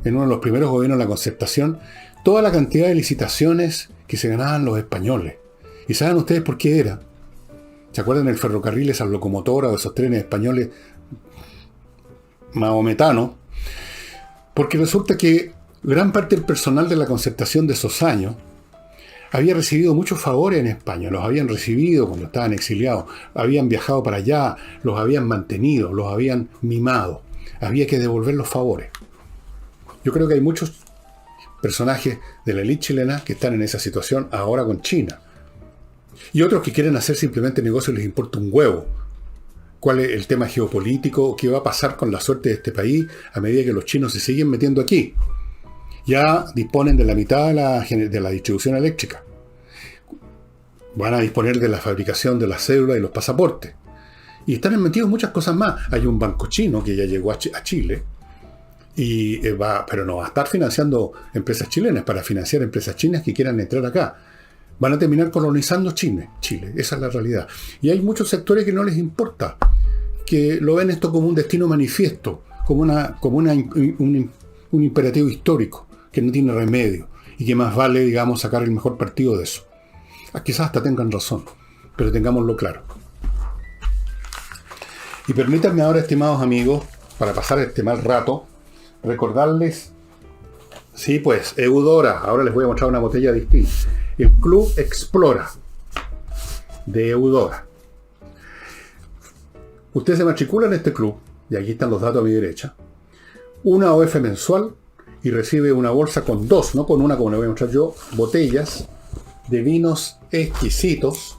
en uno de los primeros gobiernos de la Concertación, toda la cantidad de licitaciones que se ganaban los españoles. ¿Y saben ustedes por qué era? ¿Se acuerdan del ferrocarril, esas locomotoras o esos trenes españoles mahometanos? Porque resulta que gran parte del personal de la Concertación de esos años había recibido muchos favores en España, los habían recibido cuando estaban exiliados, habían viajado para allá, los habían mantenido, los habían mimado. Había que devolver los favores. Yo creo que hay muchos personajes de la élite chilena que están en esa situación ahora con China. Y otros que quieren hacer simplemente negocio y les importa un huevo. ¿Cuál es el tema geopolítico? ¿Qué va a pasar con la suerte de este país a medida que los chinos se siguen metiendo aquí? Ya disponen de la mitad de la distribución eléctrica. Van a disponer de la fabricación de las cédulas y los pasaportes. Y están metidos en muchas cosas más. Hay un banco chino que ya llegó a Chile, pero no va a estar financiando empresas chilenas, para financiar empresas chinas que quieran entrar acá. Van a terminar colonizando Chile. Esa es la realidad. Y hay muchos sectores que no les importa, que lo ven esto como un destino manifiesto, como un imperativo histórico, que no tiene remedio, y que más vale, digamos, sacar el mejor partido de eso. Quizás hasta tengan razón, pero tengámoslo claro. Y permítanme ahora, estimados amigos, para pasar este mal rato, recordarles, sí, pues, Eudora. Ahora les voy a mostrar una botella distinta. El Club Explora de Eudora. Usted se matricula en este club, y aquí están los datos a mi derecha, una OF mensual, y recibe una bolsa con dos, no con una como le voy a mostrar yo, botellas de vinos exquisitos,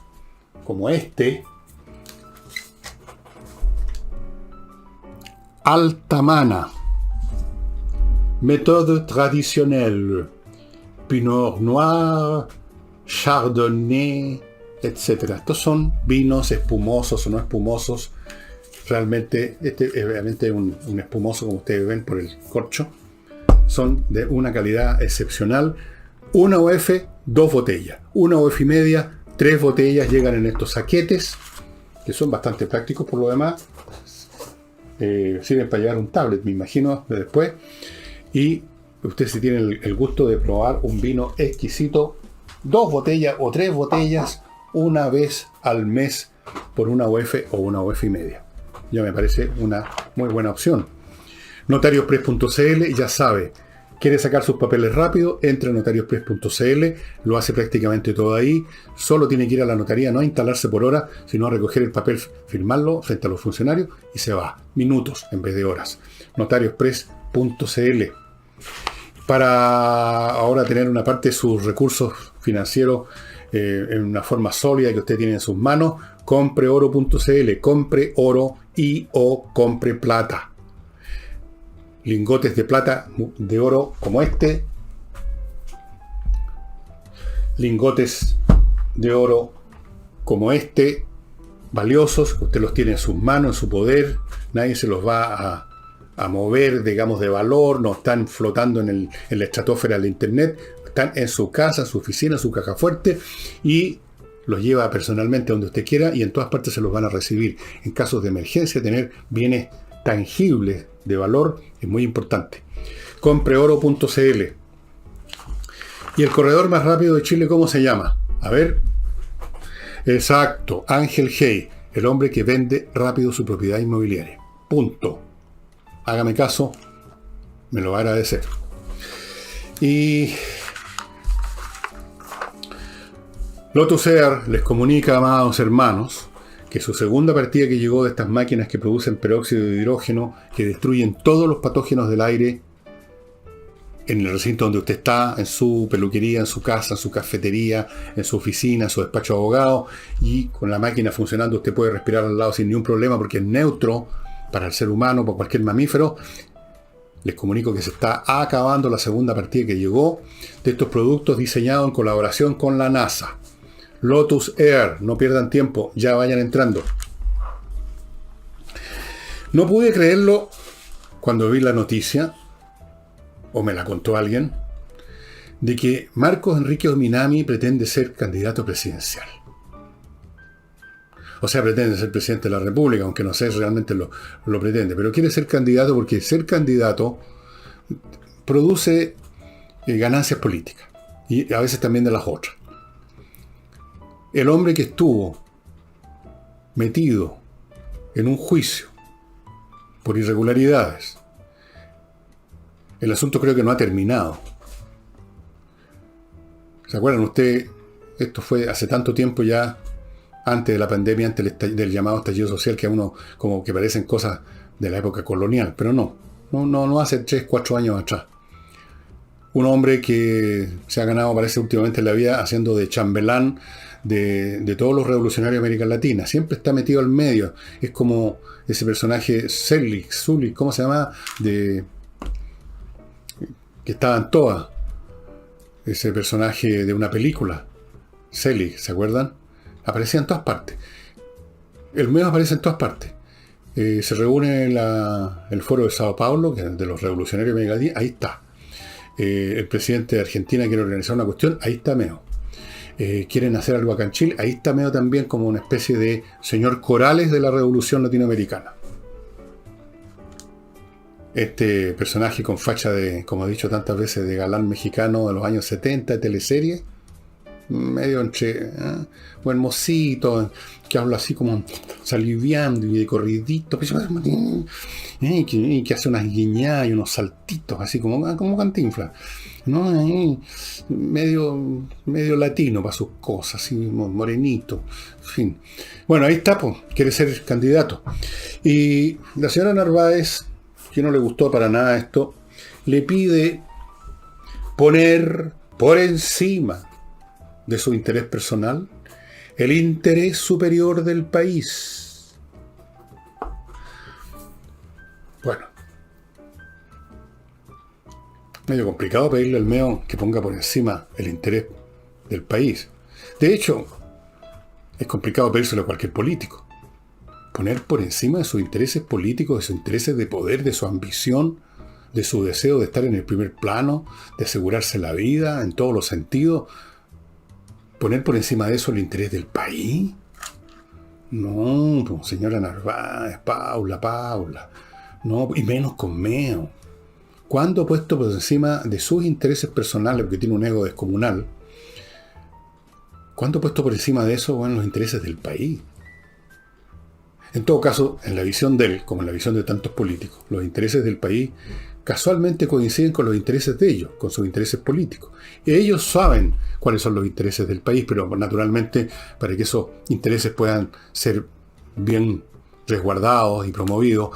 como este, Altamana, méthode traditionnelle, Pinot Noir, Chardonnay, etc. Estos son vinos espumosos o no espumosos. Realmente, este es obviamente un espumoso, como ustedes ven por el corcho. Son de una calidad excepcional. Una OF, 2 botellas. Una OF y media, 3 botellas llegan en estos saquetes, que son bastante prácticos por lo demás. Sirven para llevar un tablet, me imagino, de después. Y usted, si tiene el gusto de probar un vino exquisito, 2 botellas o 3 botellas una vez al mes por una OF o una OF y media. ya me parece una muy buena opción. Notariospress.cl, ya sabe, quiere sacar sus papeles rápido, entra a notariospress.cl, lo hace prácticamente todo ahí, solo tiene que ir a la notaría, no a instalarse por hora, sino a recoger el papel, firmarlo frente a los funcionarios y se va, minutos en vez de horas. Notariospress.cl. Para ahora tener una parte de sus recursos financieros en una forma sólida que usted tiene en sus manos, compreoro.cl, compre oro y o compre plata. Lingotes de plata, de oro como este, lingotes de oro como este, valiosos, usted los tiene en sus manos, en su poder, nadie se los va a mover, digamos, de valor, no están flotando en la estratosfera del internet, están en su casa, en su oficina, en su caja fuerte, y los lleva personalmente donde usted quiera y en todas partes se los van a recibir. En casos de emergencia, tener bienes tangibles de valor es muy importante. Compreoro.cl. ¿Y el corredor más rápido de Chile cómo se llama? A ver. Exacto, Ángel Hey, el hombre que vende rápido su propiedad inmobiliaria. Punto. Hágame caso, me lo va a agradecer. Y Lotus Air les comunica, amados hermanos, que su segunda partida que llegó de estas máquinas que producen peróxido de hidrógeno, que destruyen todos los patógenos del aire en el recinto donde usted está, en su peluquería, en su casa, en su cafetería, en su oficina, en su despacho de abogado, y con la máquina funcionando usted puede respirar al lado sin ningún problema porque es neutro para el ser humano, para cualquier mamífero. Les comunico que se está acabando la segunda partida que llegó de estos productos diseñados en colaboración con la NASA. Lotus Air, no pierdan tiempo, ya vayan entrando. No pude creerlo cuando vi la noticia, o me la contó alguien, de que Marcos Enrique Ominami pretende ser candidato presidencial. O sea, pretende ser presidente de la República, aunque no sé si realmente lo pretende, pero quiere ser candidato porque ser candidato produce ganancias políticas, y a veces también de las otras. El hombre que estuvo metido en un juicio por irregularidades, el asunto creo que no ha terminado. ¿Se acuerdan ustedes? Esto fue hace tanto tiempo ya, antes de la pandemia, antes del llamado estallido social, que a uno como que parecen cosas de la época colonial, pero no hace 3, 4 años atrás. Un hombre que se ha ganado, parece últimamente en la vida, haciendo de chambelán de todos los revolucionarios de América Latina. Siempre está metido al medio. Es como ese personaje Sully, ¿cómo se llama? Que estaba en todas. Ese personaje de una película. Selig, ¿se acuerdan? Aparecía en todas partes. El medio aparece en todas partes. Se reúne en el foro de Sao Paulo, que es de los revolucionarios de América Latina. Ahí está. El presidente de Argentina quiere organizar una cuestión. Ahí está Meo. Quieren hacer algo acá en Chile. Ahí está Meo también, como una especie de señor Corales de la revolución latinoamericana. Este personaje con facha de, como he dicho tantas veces, de galán mexicano de los años 70, de teleserie, medio entre buen mocito, que habla así como saliviando y de corridito, que hace unas guiñadas y unos saltitos, así como Cantinflas, ¿no? Medio latino para sus cosas, así morenito, en fin. Bueno, ahí está, pues, quiere ser candidato. Y la señora Narváez, que no le gustó para nada esto, le pide poner por encima de su interés personal el interés superior del país. Bueno, medio complicado pedirle al Meo que ponga por encima el interés del país. De hecho, es complicado pedírselo a cualquier político. Poner por encima de sus intereses políticos, de sus intereses de poder, de su ambición, de su deseo de estar en el primer plano, de asegurarse la vida en todos los sentidos. ¿Poner por encima de eso el interés del país? No, pues, señora Narváez, Paula. No, y menos con Meo. ¿Cuándo ha puesto por encima de sus intereses personales, porque tiene un ego descomunal? ¿Cuándo ha puesto por encima de eso, bueno, los intereses del país? En todo caso, en la visión de él, como en la visión de tantos políticos, los intereses del país casualmente coinciden con los intereses de ellos, con sus intereses políticos. Y ellos saben cuáles son los intereses del país, pero naturalmente para que esos intereses puedan ser bien resguardados y promovidos,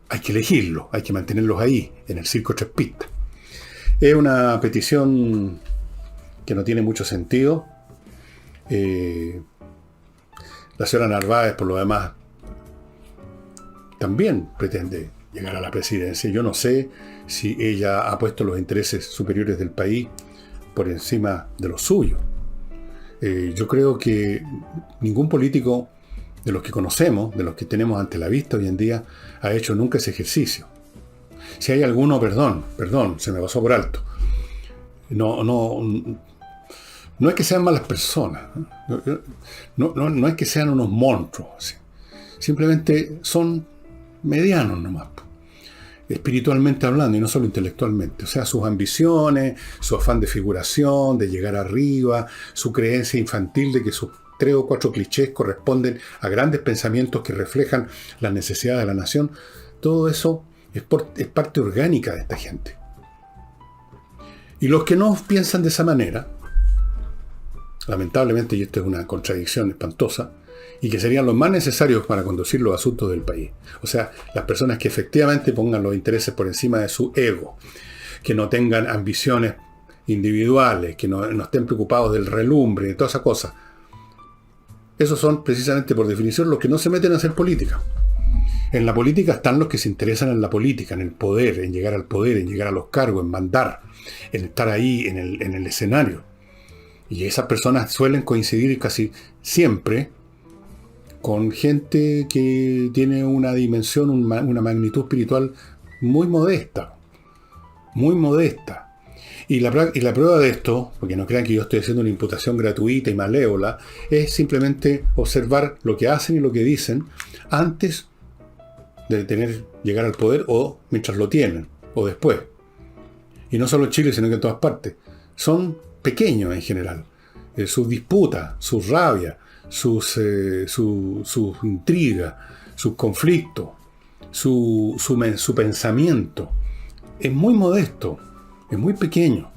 hay que elegirlos, hay que mantenerlos ahí, en el circo tres pistas. Es una petición que no tiene mucho sentido. La señora Narváez, por lo demás, también pretende llegar a la presidencia. Yo no sé si ella ha puesto los intereses superiores del país por encima de los suyos. Yo creo que ningún político de los que conocemos, de los que tenemos ante la vista hoy en día, ha hecho nunca ese ejercicio. Si hay alguno, perdón, se me pasó por alto. No es que sean malas personas, no es que sean unos monstruos, así. Simplemente son medianos nomás, espiritualmente hablando y no solo intelectualmente. O sea, sus ambiciones, su afán de figuración, de llegar arriba, su creencia infantil de que sus 3 o 4 clichés corresponden a grandes pensamientos que reflejan las necesidades de la nación. Todo eso es parte orgánica de esta gente. Y los que no piensan de esa manera, lamentablemente, y esto es una contradicción espantosa, y que serían los más necesarios para conducir los asuntos del país. O sea, las personas que efectivamente pongan los intereses por encima de su ego, que no tengan ambiciones individuales, que no estén preocupados del relumbre, de toda esa cosa. Esos son precisamente por definición los que no se meten a hacer política. En la política están los que se interesan en la política, en el poder, en llegar al poder, en llegar a los cargos, en mandar, en estar ahí en el escenario. Y esas personas suelen coincidir casi siempre con gente que tiene una dimensión, una magnitud espiritual muy modesta. Muy modesta. Y la prueba de esto, porque no crean que yo estoy haciendo una imputación gratuita y malévola, es simplemente observar lo que hacen y lo que dicen antes de llegar al poder o mientras lo tienen, o después. Y no solo en Chile, sino que en todas partes. Son pequeños en general. Sus disputas, sus rabias, sus intrigas, sus conflictos, su pensamiento. Es muy modesto, es muy pequeño.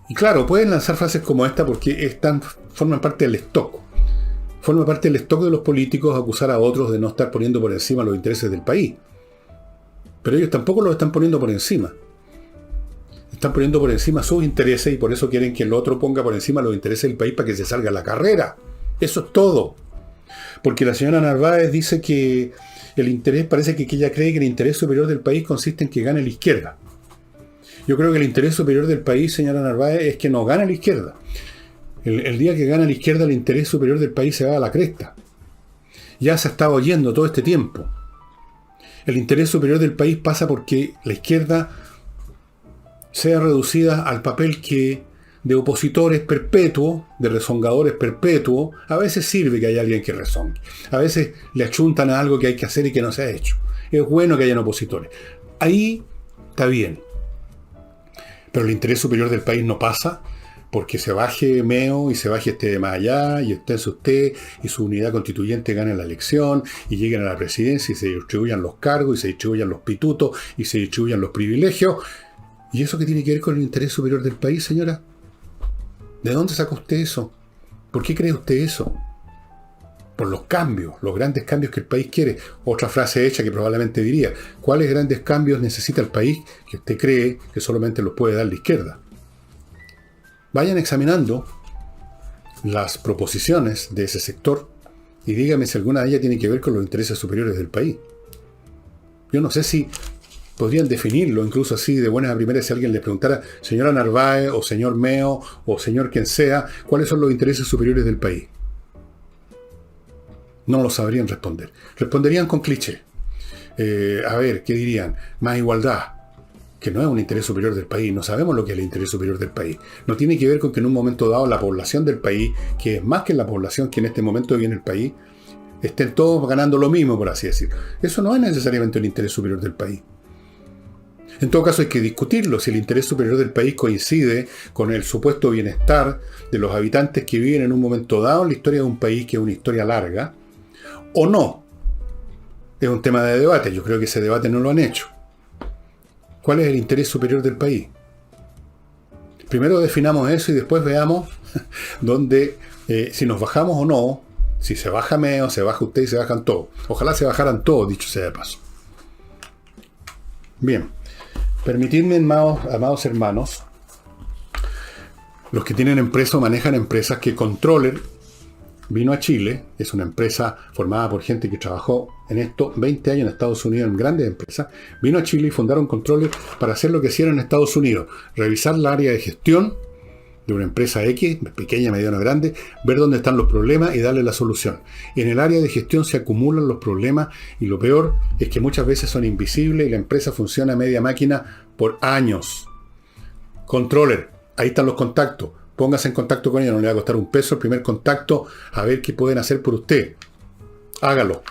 Y claro, pueden lanzar frases como esta porque forman parte del stock. Forma parte del stock de los políticos acusar a otros de no estar poniendo por encima los intereses del país. Pero ellos tampoco los están poniendo por encima. Están poniendo por encima sus intereses y por eso quieren que el otro ponga por encima los intereses del país para que se salga a la carrera. Eso es todo. Porque la señora Narváez dice que el interés, parece que ella cree que el interés superior del país consiste en que gane la izquierda. Yo creo que el interés superior del país, señora Narváez, es que no gane la izquierda. El día que gana la izquierda, el interés superior del país se va a la cresta. Ya se ha estado oyendo todo este tiempo. El interés superior del país pasa porque la izquierda sea reducida al papel de opositores perpetuos, de rezongadores perpetuos. A veces sirve que haya alguien que rezongue. A veces le achuntan a algo que hay que hacer y que no se ha hecho. Es bueno que hayan opositores. Ahí está bien. Pero el interés superior del país no pasa porque se baje Meo y se baje este de más allá y esténse usted y su unidad constituyente gane la elección y lleguen a la presidencia y se distribuyan los cargos y se distribuyan los pitutos y se distribuyan los privilegios. ¿Y eso qué tiene que ver con el interés superior del país, señora? ¿De dónde saca usted eso? ¿Por qué cree usted eso? Por los cambios, los grandes cambios que el país quiere. Otra frase hecha que probablemente diría: ¿cuáles grandes cambios necesita el país que usted cree que solamente los puede dar la izquierda? Vayan examinando las proposiciones de ese sector y dígame si alguna de ellas tiene que ver con los intereses superiores del país. Yo no sé si podrían definirlo, incluso así de buenas a primeras, si alguien le preguntara, señora Narváez, o señor Meo, o señor quien sea, ¿cuáles son los intereses superiores del país? No lo sabrían responder. Responderían con cliché. A ver, ¿qué dirían? Más igualdad, que no es un interés superior del país. No sabemos lo que es el interés superior del país. No tiene que ver con que en un momento dado la población del país, que es más que la población que en este momento vive en el país, estén todos ganando lo mismo, por así decirlo. Eso no es necesariamente el interés superior del país. En todo caso hay que discutirlo, si el interés superior del país coincide con el supuesto bienestar de los habitantes que viven en un momento dado en la historia de un país que es una historia larga, o no. es un tema de debate. Yo creo que ese debate no lo han hecho. ¿Cuál es el interés superior del país? Primero definamos eso y después veamos dónde, si nos bajamos o no, si se baja Meo, se baja usted y se bajan todos. Ojalá se bajaran todos, dicho sea de paso. Bien, permitidme, amados hermanos, los que tienen empresa o manejan empresas, que Controller vino a Chile. Es una empresa formada por gente que trabajó en esto 20 años en Estados Unidos en grandes empresas. Vino a Chile y fundaron Controller para hacer lo que hicieron en Estados Unidos: revisar la área de gestión de una empresa X, pequeña, mediana, grande, ver dónde están los problemas y darle la solución. En el área de gestión se acumulan los problemas y lo peor es que muchas veces son invisibles y la empresa funciona a media máquina por años. Controller, ahí están los contactos. Póngase en contacto con ellos, no le va a costar un peso el primer contacto, a ver qué pueden hacer por usted. Hágalo.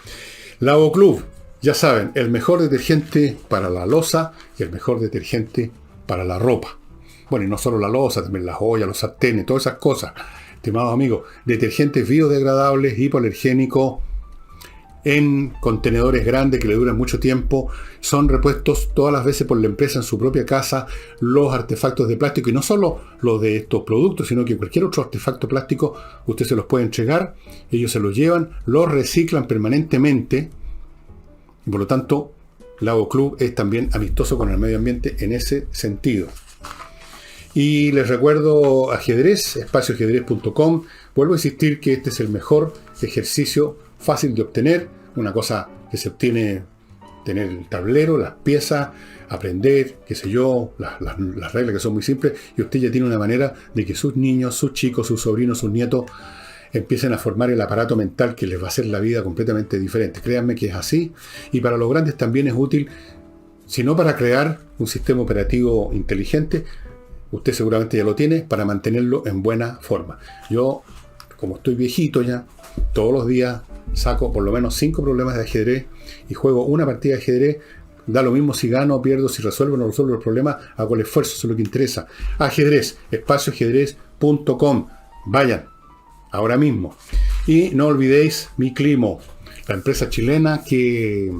Lavo Club, ya saben, el mejor detergente para la loza y el mejor detergente para la ropa. Bueno, y no solo la loza, también las ollas, los sartenes, todas esas cosas. Estimados amigos, detergentes biodegradables, hipoalergénicos, en contenedores grandes que le duran mucho tiempo, son repuestos todas las veces por la empresa en su propia casa. Los artefactos de plástico, y no solo los de estos productos, sino que cualquier otro artefacto plástico, usted se los puede entregar, ellos se los llevan, los reciclan permanentemente, y por lo tanto, Lavo Club es también amistoso con el medio ambiente en ese sentido. Y les recuerdo ajedrez, espacioajedrez.com. Vuelvo a insistir que este es el mejor ejercicio fácil de obtener, una cosa que se obtiene, tener el tablero, las piezas, aprender, qué sé yo, las reglas que son muy simples, y usted ya tiene una manera de que sus niños, sus chicos, sus sobrinos, sus nietos empiecen a formar el aparato mental que les va a hacer la vida completamente diferente. Créanme que es así, y para los grandes también es útil, si no para crear un sistema operativo inteligente, usted seguramente ya lo tiene, para mantenerlo en buena forma. Yo, como estoy viejito ya, todos los días saco por lo menos 5 problemas de ajedrez y juego una partida de ajedrez. Da lo mismo si gano o pierdo, si resuelvo o no resuelvo el problema, hago el esfuerzo, eso es lo que interesa. Ajedrez, espacioajedrez.com. Vayan, ahora mismo. Y no olvidéis Mi Climo, la empresa chilena que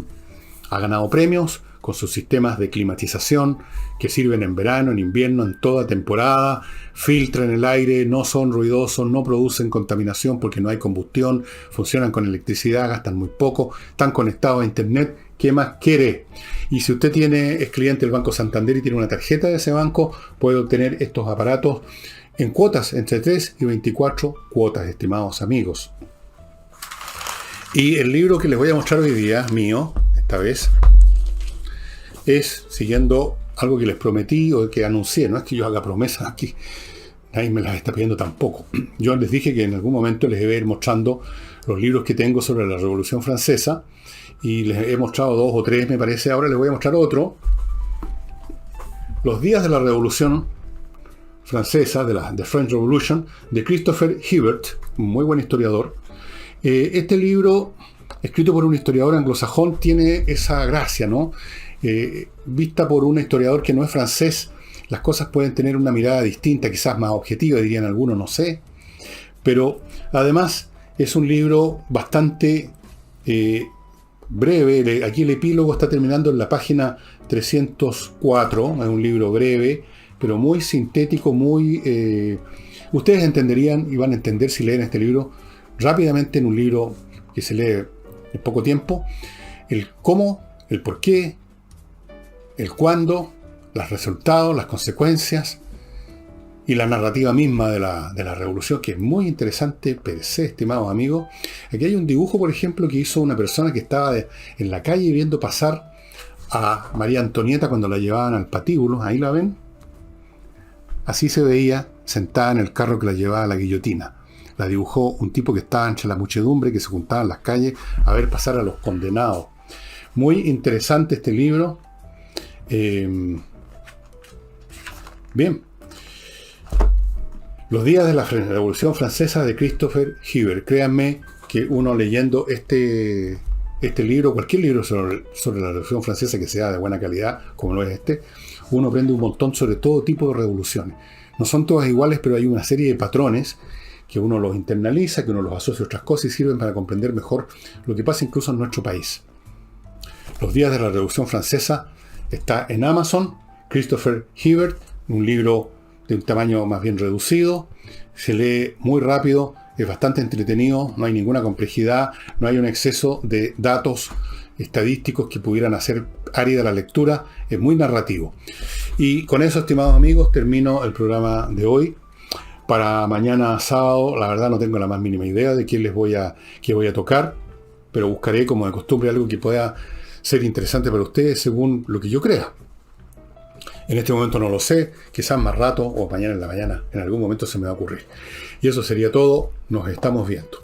ha ganado premios con sus sistemas de climatización que sirven en verano, en invierno, en toda temporada, filtran el aire, no son ruidosos, no producen contaminación porque no hay combustión, funcionan con electricidad, gastan muy poco, están conectados a internet. ¿Qué más quiere? Y si usted es cliente del Banco Santander y tiene una tarjeta de ese banco, puede obtener estos aparatos en cuotas, entre 3 y 24 cuotas, estimados amigos. Y el libro que les voy a mostrar hoy día, mío, esta vez, es siguiendo algo que les prometí o que anuncié. No es que yo haga promesas aquí, nadie me las está pidiendo tampoco. Yo les dije que en algún momento les iba a ir mostrando los libros que tengo sobre la Revolución Francesa, y les he mostrado 2 o 3, me parece. Ahora les voy a mostrar otro: Los días de la Revolución Francesa, de la French Revolution, de Christopher Hibbert, un muy buen historiador. Este libro, escrito por un historiador anglosajón, tiene esa gracia, ¿no? Vista por un historiador que no es francés, las cosas pueden tener una mirada distinta, quizás más objetiva, dirían algunos, no sé. Pero además es un libro bastante breve. Aquí el epílogo está terminando en la página 304. Es un libro breve, pero muy sintético, muy... ustedes entenderían y van a entender si leen este libro rápidamente, en un libro que se lee en poco tiempo, el cómo, el por qué, el cuándo, los resultados, las consecuencias y la narrativa misma de la revolución, que es muy interesante per se, estimados amigos. Aquí hay un dibujo, por ejemplo, que hizo una persona que estaba en la calle viendo pasar a María Antonieta cuando la llevaban al patíbulo. Ahí la ven. Así se veía sentada en el carro que la llevaba a la guillotina. La dibujó un tipo que estaba entre la muchedumbre que se juntaba en las calles a ver pasar a los condenados. Muy interesante este libro. Bien. Los días de la Revolución Francesa, de Christopher Hibbert. Créanme que uno leyendo este libro, cualquier libro sobre la Revolución Francesa que sea de buena calidad, como lo es este, uno aprende un montón sobre todo tipo de revoluciones. No son todas iguales, pero hay una serie de patrones que uno los internaliza, que uno los asocia a otras cosas y sirven para comprender mejor lo que pasa incluso en nuestro país. Los días de la Revolución Francesa. Está en Amazon. Christopher Hibbert, un libro de un tamaño más bien reducido. Se lee muy rápido, es bastante entretenido, no hay ninguna complejidad, no hay un exceso de datos estadísticos que pudieran hacer árida la lectura, es muy narrativo. Y con eso, estimados amigos, termino el programa de hoy. Para mañana sábado, la verdad no tengo la más mínima idea de qué voy a tocar, pero buscaré, como de costumbre, algo que pueda ser interesante para ustedes según lo que yo crea. En este momento no lo sé, quizás más rato o mañana en la mañana, en algún momento se me va a ocurrir. Y eso sería todo, nos estamos viendo.